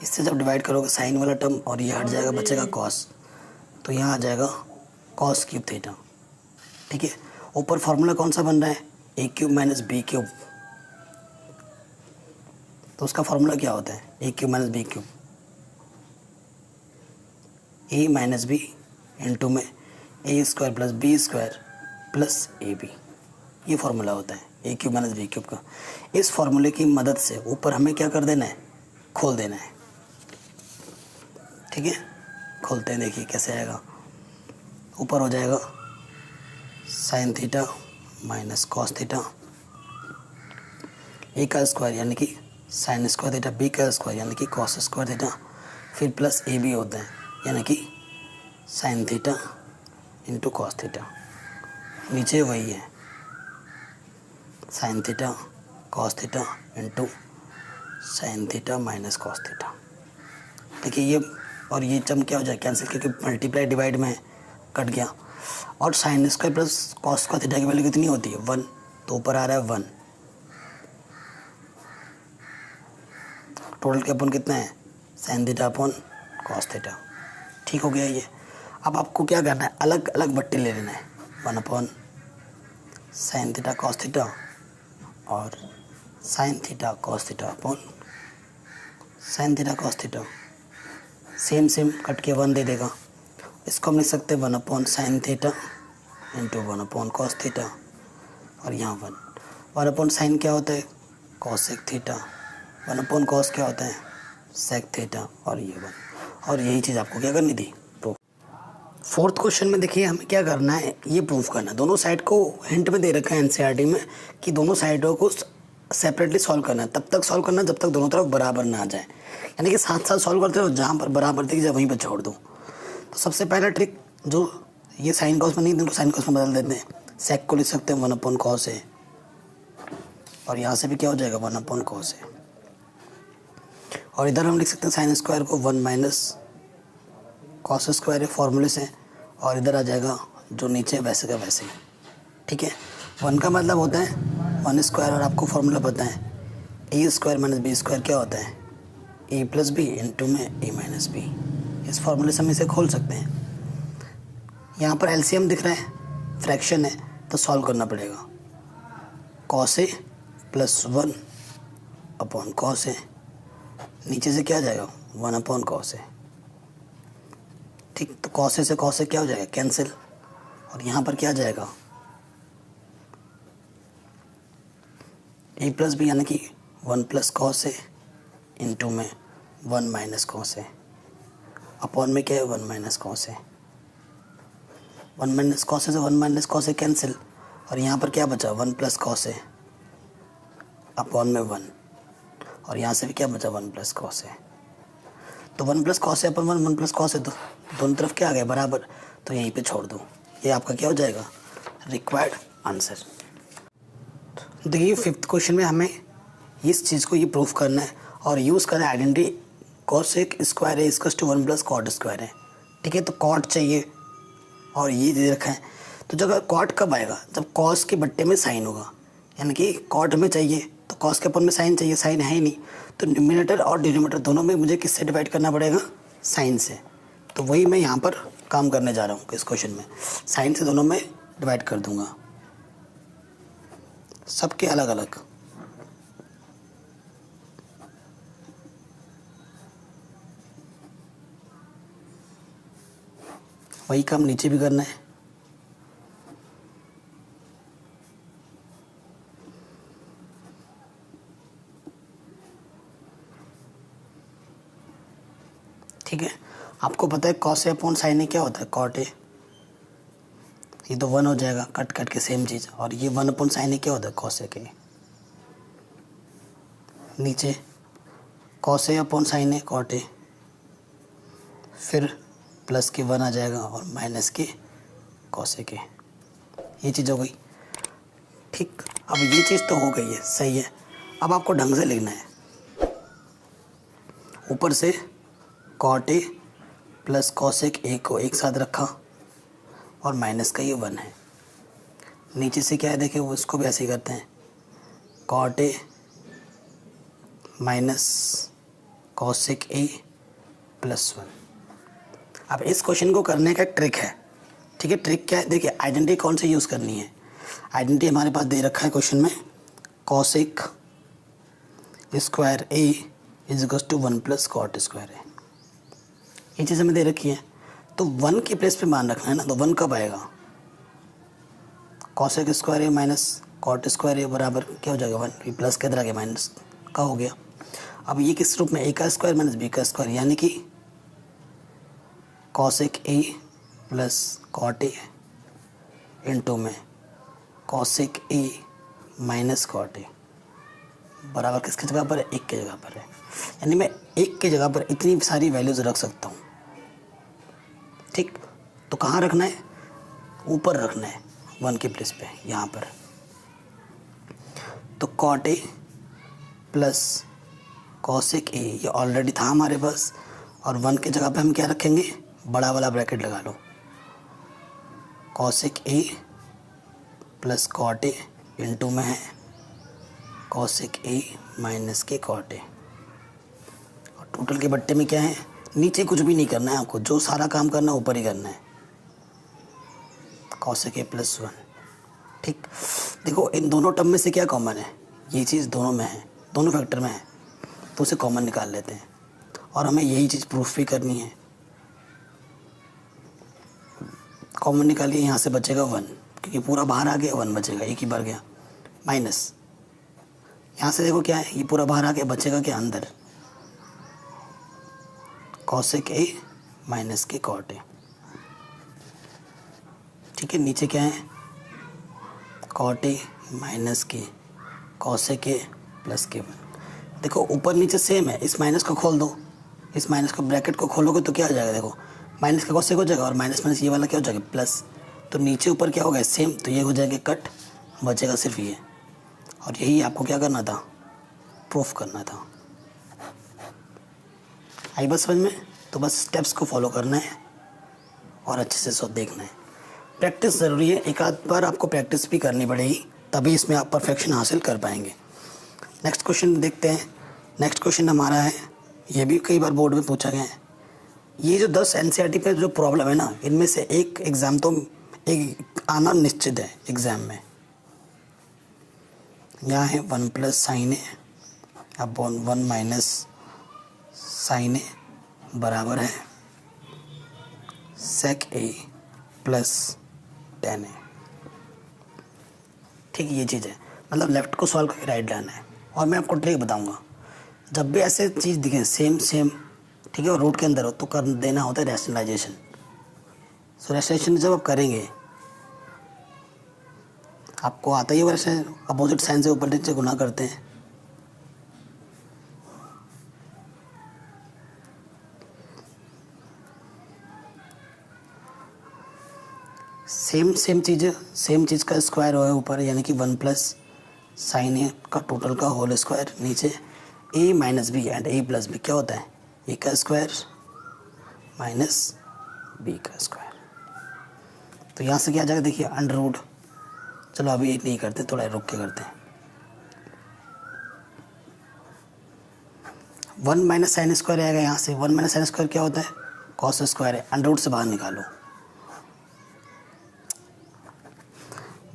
इससे जब डिवाइड करोगे साइन वाला टर्म और ये हट जाएगा, बचेगा कॉस, तो यहाँ आ जाएगा कॉस क्यूब थीटा। ठीक है, ऊपर फार्मूला कौन सा बन रहा है A cube minus B cube, तो उसका फार्मूला क्या होता है A cube minus B cube, A minus B into में A square plus B square plus A B, ये फार्मूला होता है A cube minus B cube का। इस फार्मूले की मदद से ऊपर हमें क्या कर देना है, खोल देना है। ठीक है, खोलते हैं, देखिए कैसे आएगा। ऊपर हो जाएगा sine theta minus cos theta, A का स्क्वायर यानी कि साइन स्क्वायर थीटा, बी का स्क्वायर यानी कि कॉस स्क्वायर थीटा, फिर प्लस ए बी होता है यानी कि sine theta into cos theta. नीचे वही है sine theta cos theta into sine theta minus cos theta. देखिए ये और ये टर्म क्या हो जाए कैंसिल, क्योंकि मल्टीप्लाई डिवाइड में कट गया, और sine square plus cos square theta की वैल्यू कितनी होती है 1, तो ऊपर आ रहा है 1, टोटल के अपन कितना है sine theta upon cos theta. ठीक हो गया ये। अब आपको क्या करना है, अलग अलग बट्टे ले लेना है, 1 upon sine theta cos theta और sine theta cos theta upon sine theta cos theta. Same same cut के 1 दे देगा, इसको हम लिख सकते हैं 1 upon sine theta into 1 upon cos theta, और यहाँ 1 अपॉन साइन क्या होता है कॉसेक थीटा, 1 अपॉन कॉस क्या होता है सेक थीटा, और ये 1, और यही चीज़ आपको क्या करनी थी प्रूफ। फोर्थ क्वेश्चन में देखिए हमें क्या करना है, ये प्रूफ करना है। दोनों साइड को हिंट में दे रखा है एनसीईआरटी में कि दोनों साइडों को सेपरेटली सॉल्व करना है, तब तक सॉल्व करना है जब तक दोनों तरफ बराबर ना आ जाए, यानी कि साथ साथ सॉल्व करते हो, जहाँ पर बराबर दिख जाए वहीं पर छोड़ दो। तो सबसे पहला ट्रिक, जो ये साइन कॉस में नहीं तो साइन कॉस में बदल देते हैं। सेक को लिख सकते हैं 1/cos है, और यहाँ से भी क्या हो जाएगा 1/cos है, और इधर हम लिख सकते हैं साइन स्क्वायर को 1 - cos स्क्वायर है फॉर्मूले से, और इधर आ जाएगा जो नीचे वैसे का वैसे। ठीक है, 1 का मतलब होता है 1 स्क्वायर, और आपको फॉर्मूला पता है ए स्क्वायर माइनस बी स्क्वायर क्या होता है, ए प्लस बी इंटू में ए माइनस बी। इस फॉर्मूले से हम इसे खोल सकते हैं। यहाँ पर एलसीएम दिख रहा है, फ्रैक्शन है, तो सॉल्व करना पड़ेगा। cos ए प्लस 1/cos ए, नीचे से क्या आ जाएगा 1/cos ए। ठीक, तो cos ए से cos ए क्या हो जाएगा कैंसिल, और यहाँ पर क्या आ जाएगा ए प्लस बी यानी कि 1 + cos ए इंटू में 1 - cos ए, अपॉन में क्या है 1 - cos ए। 1 - cos ए से 1 - cos ए कैंसिल, और यहाँ पर क्या बचा 1 + cos ए अपॉन में 1, और यहाँ से भी क्या बचा 1 + cos ए। तो 1 + cos ए अपन 1 + cos ए, तो दोनों तरफ क्या आ गया बराबर, तो यहीं पे छोड़ दो। ये आपका क्या हो जाएगा रिक्वायर्ड आंसर। देखिए 5th क्वेश्चन में हमें इस चीज़ को ये प्रूफ करना है और यूज़ करना है आइडेंटिटी cosec स्क्वायर है इसका 1 + cot स्क्वायर है। ठीक है, तो cot चाहिए और ये दे रखा है, तो जब cot कब आएगा, जब cos के बट्टे में साइन होगा, यानी कि cot हमें चाहिए तो cos के अपन में साइन चाहिए, साइन है ही नहीं, तो न्यूमिनेटर और डिनोमिनेटर दोनों में मुझे किससे डिवाइड करना पड़ेगा, साइन से। तो वही मैं यहाँ पर काम करने जा रहा हूँ इस क्वेश्चन में, साइन से दोनों में डिवाइड कर दूंगा, सबके अलग अलग। वही काम नीचे भी करना है। ठीक है, आपको पता है cos ए अपॉन साइन ए क्या होता है cot ए, ये तो 1 हो जाएगा कट कट के सेम चीज़, और ये 1 अपॉन साइन ए क्या होता है cos ए के, नीचे cos ए अपॉन साइन ए cot ए, फिर प्लस के 1 आ जाएगा और माइनस के cos ए के, ये चीज़ हो गई। ठीक, अब ये चीज़ तो हो गई है, सही है। अब आपको ढंग से लिखना है, ऊपर से cot ए प्लस cosec ए को एक साथ रखा और माइनस का ये 1 है, नीचे से क्या है देखिए वो इसको भी ऐसे ही करते हैं cot ए माइनस cosec ए प्लस 1। अब इस क्वेश्चन को करने का ट्रिक है। ठीक है, ट्रिक क्या है, देखिए आइडेंटिटी कौन सी यूज़ करनी है। आइडेंटिटी हमारे पास दे रखा है क्वेश्चन में cosec square A is equal to 1 + cot square है, ये चीज़ हमें दे रखी है। तो 1 की प्लेस पे मान रखना है ना, तो 1 कब आएगा, cosec स्क्वायर ए माइनस cot स्क्वायर ए बराबर क्या हो जाएगा 1, ये प्लस के इधर आ गया माइनस का हो गया। अब ये किस रूप में, a का स्क्वायर माइनस b का स्क्वायर, यानी कि cosec ए प्लस cot ए इंटू में cosec ए माइनस cot ए बराबर किसकी जगह पर है, 1 की जगह पर है, यानी मैं 1 की जगह पर इतनी सारी वैल्यूज़ रख सकता हूँ। ठीक, तो कहाँ रखना है, ऊपर रखना है 1 की प्लेस पे, यहाँ पर। तो cot ए प्लस cosec ए ये ऑलरेडी था हमारे पास, और 1 की जगह पे हम क्या रखेंगे, बड़ा वाला ब्रैकेट लगा लो, cosec ए प्लस cot ए इंटू में है cosec ए माइनस के cot ए, और टोटल के बट्टे में क्या है, नीचे कुछ भी नहीं करना है आपको, जो सारा काम करना है ऊपर ही करना है, cosec ए प्लस 1। ठीक, देखो इन दोनों टर्म में से क्या कॉमन है, ये चीज़ दोनों में है, दोनों फैक्टर में है, तो उसे कॉमन निकाल लेते हैं, और हमें यही चीज़ प्रूफ भी करनी है। कॉमन निकालिए, यहाँ से बचेगा 1, क्योंकि पूरा बाहर आ गया, 1 बचेगा, एक ही बार गया, माइनस यहाँ से देखो क्या है, ये पूरा बाहर आ गया, बचेगा क्या अंदर, cosec ए माइनस के cot ए। ठीक है, नीचे क्या है, cot ए माइनस के cosec ए प्लस के 1। देखो ऊपर नीचे सेम है, इस माइनस को खोल दो, इस माइनस को ब्रैकेट को खोलोगे तो क्या आ जाएगा, देखो माइनस का कॉसेक हो जाएगा और माइनस माइनस ये वाला क्या हो जाएगा प्लस, तो नीचे ऊपर क्या होगा सेम, तो ये हो जाएगा कट, बचेगा सिर्फ ये। और यही आपको क्या करना था, प्रूफ करना था। आई बस समझ में? तो बस स्टेप्स को फॉलो करना है और अच्छे से सब देखना है। प्रैक्टिस ज़रूरी है, एक आध बार आपको प्रैक्टिस भी करनी पड़ेगी, तभी इसमें आप परफेक्शन हासिल कर पाएंगे। नेक्स्ट क्वेश्चन देखते हैं। नेक्स्ट क्वेश्चन हमारा है, ये भी कई बार बोर्ड में पूछा गया है। ये जो 10 एनसीईआरटी पे जो प्रॉब्लम है ना, इनमें से एक एग्ज़ाम तो एक आना निश्चित है एग्ज़ाम में। यहाँ है 1 प्लस साइन ए अपॉन 1 माइनस साइन ए बराबर है सेक ए प्लस टेन ए। ठीक, ये चीज़ है, मतलब लेफ़्ट को सॉल्व करके राइट लाना है। और मैं आपको ट्रिक बताऊंगा, जब भी ऐसे चीज़ दिखे सेम सेम, ठीक है, और रूट के अंदर हो, तो कर देना होता है रैशनलाइजेशन। सो रैशनलाइजेशन जब आप करेंगे, आपको आता ही वैसे अपोजिट साइन से ऊपर नीचे गुना करते हैं। सेम चीज़ का स्क्वायर हो ऊपर, यानी कि 1 प्लस साइन ए का टोटल का होल स्क्वायर, नीचे A minus B and A plus B क्या होता है, ए का स्क्वायर माइनस बी का स्क्वायर। तो यहाँ से क्या आ जाएगा, देखिए अंडर रूट, चलो अभी नहीं करते, थोड़ा रुक के करते हैं। 1 माइनस साइन स्क्वायर आएगा, यहाँ से 1 माइनस साइन स्क्वायर क्या होता है, कॉस स्क्वायर है, अंडर रूट से बाहर निकालो।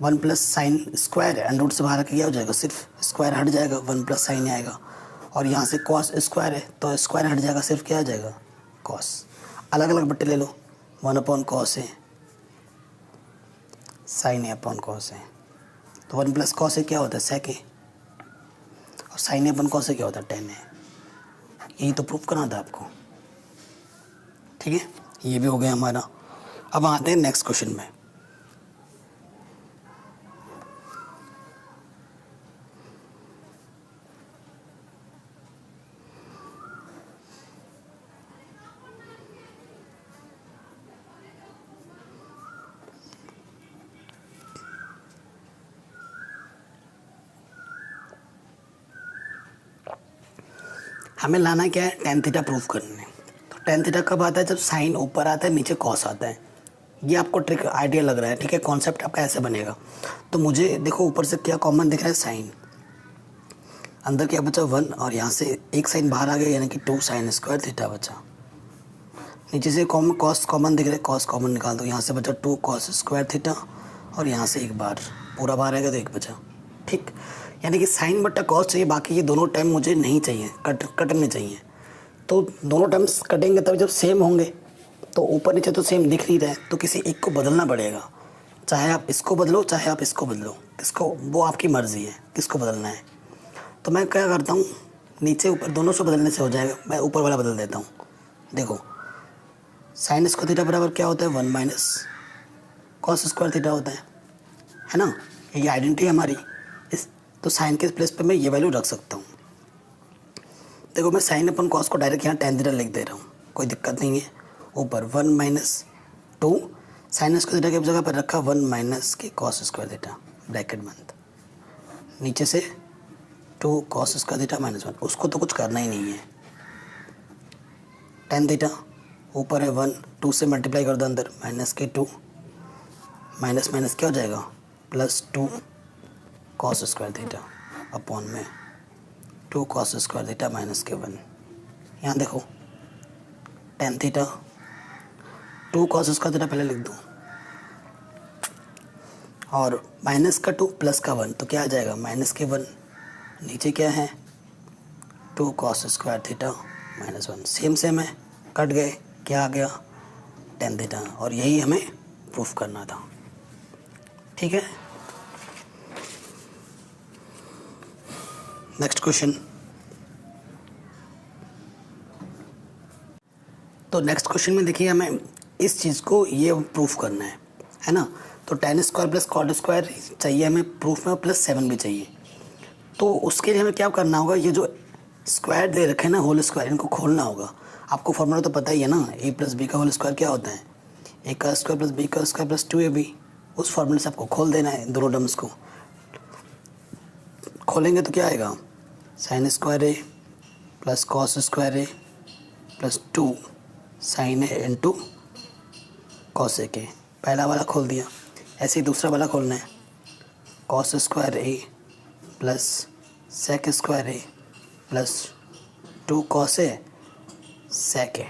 1 प्लस साइन स्क्वायर है, अंडर रूट से बाहर क्या हो जाएगा, सिर्फ स्क्वायर हट जाएगा, 1 प्लस साइन आएगा। और यहाँ से कॉस स्क्वायर है, तो स्क्वायर हट जाएगा, सिर्फ क्या आ जाएगा, कॉस। अलग अलग बट्टे ले लो, 1 अपॉन कॉस है, साइन ए अपॉन कॉस है। तो 1 प्लस कॉस ए क्या होता है, सेक ए, और sign A upon cos A क्या होता है, टेन ए। यही तो प्रूफ करना था आपको। ठीक है, ये भी हो गया हमारा। अब आते हैं नेक्स्ट क्वेश्चन में। हमें लाना क्या है, टेन थीटा प्रूफ करने। तो टेन थीटा कब आता है, जब साइन ऊपर आता है नीचे कॉस आता है। ये आपको ट्रिक आइडिया लग रहा है, ठीक है, कॉन्सेप्ट आपका ऐसे बनेगा। तो मुझे देखो ऊपर से क्या कॉमन दिख रहा है, साइन, अंदर क्या बचा 1, और यहाँ से एक साइन बाहर आ गया, यानी कि 2 साइन स्क्वायर थीटा बचा। नीचे से कॉस कॉमन दिख रहा है, कॉस कॉमन निकाल दो, यहाँ से बचा 2 कॉस स्क्वायर थीटा, और यहाँ से एक बार पूरा बाहर आएगा तो एक बचा। ठीक, यानी कि साइन बट्टा कॉस चाहिए, बाकी ये दोनों टर्म मुझे नहीं चाहिए, कटने चाहिए। तो दोनों टर्म्स कटेंगे तब जब सेम होंगे, तो ऊपर नीचे तो सेम दिख नहीं रहा है, तो किसी एक को बदलना पड़ेगा। चाहे आप इसको बदलो, चाहे आप इसको बदलो, किसको, वो आपकी मर्ज़ी है किसको बदलना है। तो मैं क्या करता हूँ, नीचे ऊपर दोनों से बदलने से हो जाएगा, मैं ऊपर वाला बदल देता हूँ। देखो साइन स्क्वायर थीटा बराबर क्या होता है, 1 माइनस कॉस स्क्वायर थीटा होता है ना। ये आइडेंटिटी हमारी इस, तो साइन के प्लेस पे मैं ये वैल्यू रख सकता हूँ। देखो मैं साइन अपन कॉस को डायरेक्ट यहाँ टेन थीटा लिख दे रहा हूँ, कोई दिक्कत नहीं है। ऊपर 1 माइनस 2 साइन स्क्वायर थीटा की जगह पर रखा 1 माइनस के कॉस स्क्वायर थीटा, ब्रैकेट बंद, नीचे से 2 कॉस स्क्वायर थीटा माइनस 1, उसको तो कुछ करना ही नहीं है। टेन थीटा ऊपर है 1, 2 से मल्टीप्लाई कर दो अंदर, माइनस के 2, माइनस माइनस क्या हो जाएगा, plus 2 cos square theta upon में 2 कॉस स्क्वायर थीटा माइनस के 1। यहाँ देखो tan theta 2 cos square theta पहले लिख दूँ, और माइनस का 2 प्लस का 1, तो क्या आ जाएगा, माइनस के 1, नीचे क्या है 2 cos square theta minus 1, same है, कट गए, क्या आ गया, टेन थीटा। और यही हमें प्रूफ करना था। ठीक है, नेक्स्ट क्वेश्चन। तो नेक्स्ट क्वेश्चन में देखिए हमें इस चीज़ को ये प्रूफ करना है ना। तो tan square plus cot square चाहिए हमें प्रूफ में, प्लस 7 भी चाहिए। तो उसके लिए हमें क्या करना होगा, ये जो स्क्वायर दे रखे हैं ना, होल स्क्वायर, इनको खोलना होगा। आपको फॉर्मूला तो पता ही है ना, ए प्लस बी का होल स्क्वायर क्या होता है, ए का स्क्वायर प्लस बी का स्क्वायर प्लस 2ab। उस फॉर्मूले से आपको खोल देना है दोनों टर्म्स को। खोलेंगे तो क्या आएगा, sign square A plus cos square A plus 2 sign A into cos A के। पहला वाला खोल दिया, ऐसे ही दूसरा वाला खोलना है, cos square A plus sec square A plus 2 cos A सेक ए,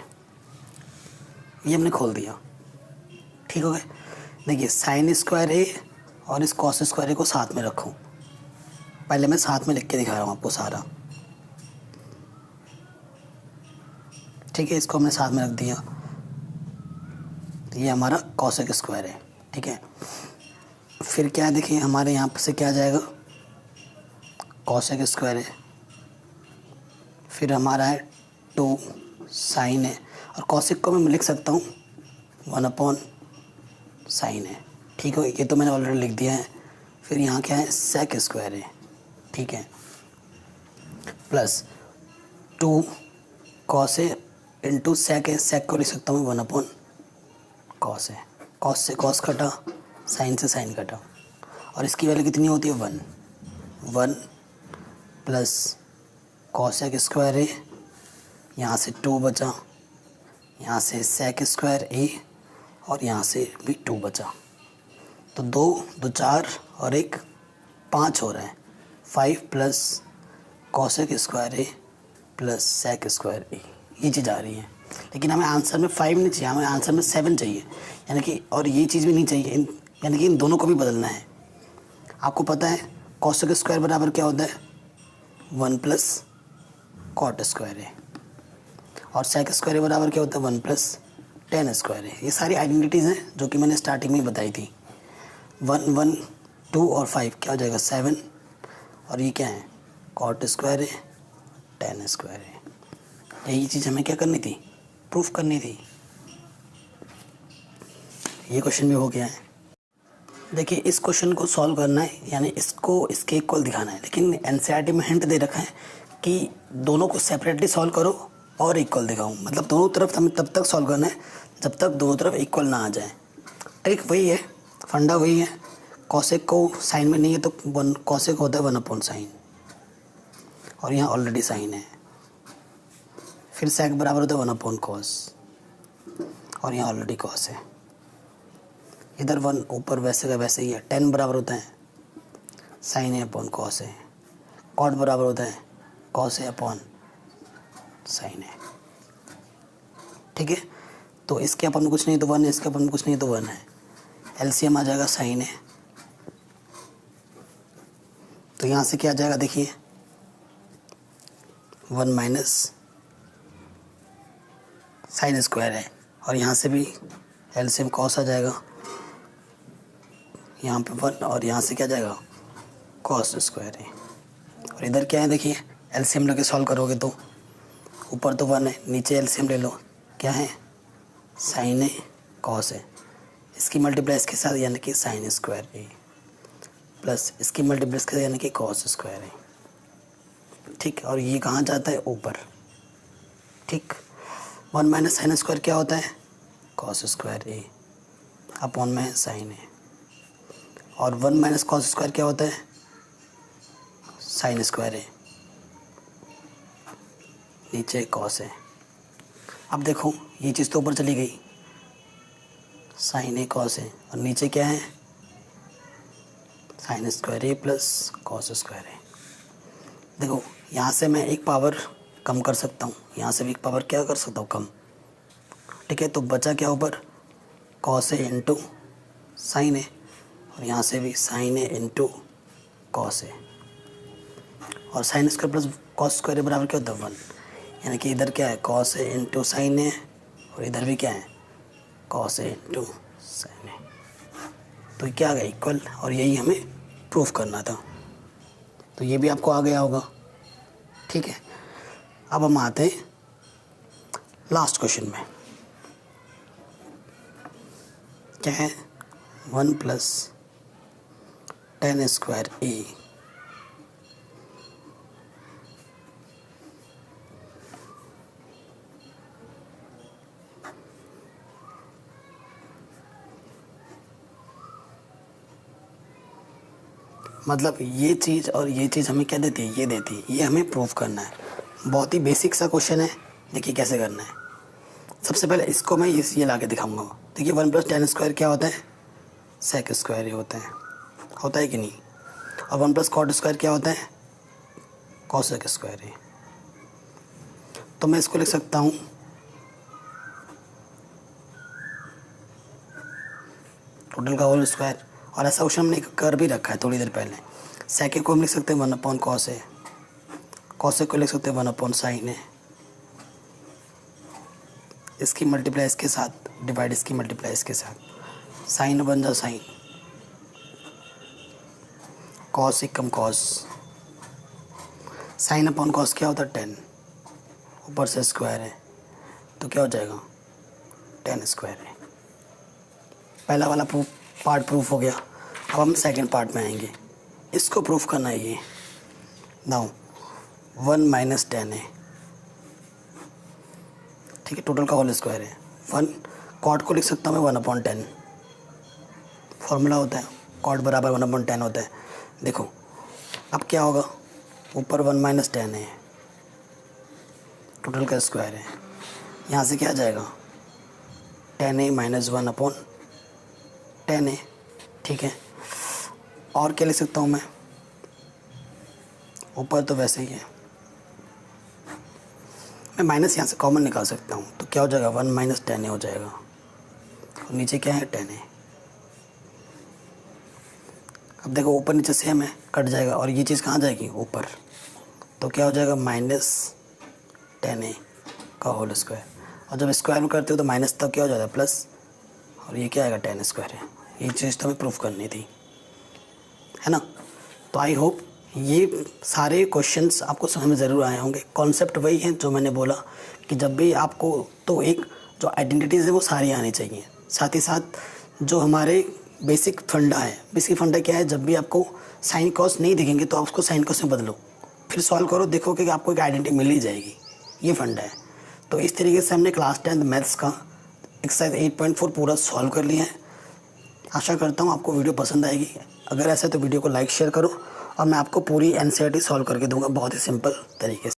ये हमने खोल दिया। ठीक हो गया। देखिए साइन स्क्वायर ए और इस कॉस स्क्वायर ए को साथ में रखूँ, पहले मैं साथ में लिख के दिखा रहा हूँ आपको सारा। ठीक है, इसको हमने साथ में रख दिया, ये हमारा कॉसेक स्क्वायर है। ठीक है, फिर क्या है, देखिए हमारे यहाँ से क्या आ जाएगा, कॉसेक स्क्वायर है, फिर हमारा है 2 साइन है, और कॉसेक को मैं लिख सकता हूँ 1 साइन है। ठीक है, ये तो मैंने ऑलरेडी लिख दिया है। फिर यहाँ क्या है, सेक स्क्वायर है। ठीक है, प्लस 2 कॉस है इंटू सेक है, सेक को लिख सकता हूँ 1 कॉस है, कॉस से कॉस कटा, साइन से साइन कटा, और इसकी वैल्यू कितनी होती है 1 प्लस कॉसेक स्क्वायर है, यहाँ से 2 बचा, यहाँ से सेक स्क्वायर ए, और यहाँ से भी 2 बचा, तो 2 4 और 1 5 हो रहा है, 5 plus cosec square A plus sec square ए, ये चीज़ आ रही है। लेकिन हमें आंसर में 5 नहीं चाहिए, हमें आंसर में 7 चाहिए, यानी कि और ये चीज़ भी नहीं चाहिए, यानी कि इन दोनों को भी बदलना है। आपको पता है कॉसेक स्क्वायर बराबर क्या होता है, 1 प्लस कॉट स्क्वायर है, और सेक स्क्वायर बराबर क्या होता है, 1 प्लस टेन स्क्वायर है। ये सारी आइडेंटिटीज़ हैं जो कि मैंने स्टार्टिंग में बताई थी। 1 1 2 और 5 क्या हो जाएगा 7, और ये क्या है, कॉट स्क्वायर है, टेन स्क्वायर है। यही चीज़ हमें क्या करनी थी, प्रूफ करनी थी। ये क्वेश्चन भी हो गया है। देखिए इस क्वेश्चन को सॉल्व करना है, यानी इसको इसके इक्वल दिखाना है, लेकिन एनसीईआरटी में हिंट दे रखा है कि दोनों को सेपरेटली सॉल्व करो और इक्वल दिखाऊं। मतलब दोनों तरफ हमें तब तक सॉल्व करना है जब तक दोनों तरफ इक्वल ना आ जाए। ट्रिक वही है, फंडा वही है। कॉसेक को साइन में नहीं है तो कॉसेक होता है 1 साइन, और यहाँ ऑलरेडी साइन है। फिर सेक बराबर होता है 1 कॉस, और यहाँ ऑलरेडी कॉस है। इधर 1 ऊपर वैसे का वैसे ही है। 10 बराबर होता है साइन है अपॉन कॉस है। कॉट बराबर होता है कॉस है अपॉन साइन है। ठीक है, तो इसके अपन में कुछ नहीं तो 1 है, इसके अपन में कुछ नहीं तो 1 है। एलसीएम आ जाएगा साइन है, तो यहाँ से क्या आ जाएगा, देखिए 1 माइनस साइन स्क्वायर है, और यहाँ से भी एलसीएम कॉस आ जाएगा, यहाँ पे 1, और यहाँ से क्या जाएगा कॉस स्क्वायर है। और इधर क्या है, देखिए एलसीएम लेके सॉल्व करोगे तो ऊपर तो 1 है, नीचे एलसीएम ले लो, क्या है साइन है कॉस है, इसकी मल्टीप्लाई इसके साथ यानी कि साइन स्क्वायर है, प्लस इसकी मल्टीप्लाई इसके साथ यानी कि कॉस स्क्वायर है। ठीक, और ये कहाँ जाता है ऊपर। ठीक, 1 माइनस साइन स्क्वायर क्या होता है, कॉस स्क्वायर ए अपॉन में साइन है, और 1 माइनस कॉस स्क्वायर क्या होता है, साइन स्क्वायर है, नीचे कॉस है। अब देखो ये चीज़ तो ऊपर चली गई, साइन ए कॉस है, और नीचे क्या है sign square A plus cos square है। देखो यहाँ से मैं एक पावर कम कर सकता हूँ, यहाँ से भी एक पावर क्या कर सकता हूँ, कम। ठीक है, तो बचा क्या ऊपर, कॉस है इंटू साइन है, और यहाँ से भी साइन है इंटू कॉस है, और sine square plus cos square बराबर क्या होता है 1, यानी कि इधर क्या है कॉस है इंटू साइन है, और इधर भी क्या है कॉस है इंटू साइन है। तो क्या आ गया इक्वल, और यही हमें प्रूफ करना था। तो ये भी आपको आ गया होगा। ठीक है, अब हम आते हैं लास्ट क्वेश्चन में। क्या है 1 प्लस टेन स्क्वायर ए मतलब ये चीज़ और ये चीज़ हमें क्या देती है, ये देती है, ये हमें प्रूव करना है। बहुत ही बेसिक सा क्वेश्चन है, देखिए कैसे करना है। सबसे पहले इसको मैं ये ला के दिखाऊंगा। देखिए 1 + tan स्क्वायर क्या होता है, सेक स्क्वायर ही होता है कि नहीं। और 1 + cot स्क्वायर क्या होता है, कॉसेक स्क्वायर है। तो मैं इसको लिख सकता हूँ टोटल का होल स्क्वायर। और ऐसा क्वेश्चन हमने कर भी रखा है थोड़ी देर पहले। सेकेंड को हम लिख सकते हैं 1/cos है, कॉसेक को लिख सकते हैं 1/sin है। इसकी मल्टीप्लाई इसके साथ, डिवाइड इसकी मल्टीप्लाई इसके साथ, साइन बन जाए साइन, कॉस एकम कॉस, साइन अपॉन कॉस क्या होता है 10, ऊपर से स्क्वायर है तो क्या हो जाएगा, tan स्क्वायर है। पहला वाला पार्ट प्रूफ हो गया। अब हम सेकंड पार्ट में आएंगे, इसको प्रूफ करना है। ये नाउ 1 - tan है, ठीक है, टोटल का होल स्क्वायर है। 1 cot को लिख सकता हूँ मैं 1/10, फॉर्मूला होता है cot बराबर 1/10 होता है। देखो अब क्या होगा, ऊपर 1 - tan है, टोटल का स्क्वायर है, यहाँ से क्या आ जाएगा, tan a - 1/10 है, ठीक है। और क्या लिख सकता हूँ मैं, ऊपर तो वैसे ही है, मैं माइनस यहाँ से कॉमन निकाल सकता हूँ तो क्या हो जाएगा, 1 - tan a हो जाएगा। और नीचे क्या है, tan a। अब देखो ऊपर नीचे सेम है, कट जाएगा और ये चीज़ कहाँ जाएगी, ऊपर, तो क्या हो जाएगा, -tan a का होल स्क्वायर। और जब स्क्वायर में करते हो तो माइनस तक क्या हो जाता है, प्लस, और ये क्या आएगा, tan स्क्वायर है। ये चीज़ तो हमें प्रूफ करनी थी, है ना। तो आई होप ये सारे क्वेश्चंस आपको समझ में ज़रूर आए होंगे। कॉन्सेप्ट वही है जो मैंने बोला कि जब भी आपको, तो एक जो आइडेंटिटीज़ है वो सारी आनी चाहिए। साथ ही साथ जो हमारे बेसिक फंडा है, बेसिक फंडा क्या है, जब भी आपको साइन कॉस नहीं दिखेंगे तो आप उसको साइन कॉस में बदलो, फिर सॉल्व करो, देखो कि आपको एक आइडेंटिटी मिल ही जाएगी। ये फंडा है। तो इस तरीके से हमने क्लास 10 मैथ्स का एक्सरसाइज 8.4 पूरा सॉल्व कर लिया है। आशा करता हूँ आपको वीडियो पसंद आएगी। अगर ऐसा है तो वीडियो को लाइक शेयर करो और मैं आपको पूरी NCERT सॉल्व करके दूंगा बहुत ही सिंपल तरीके से।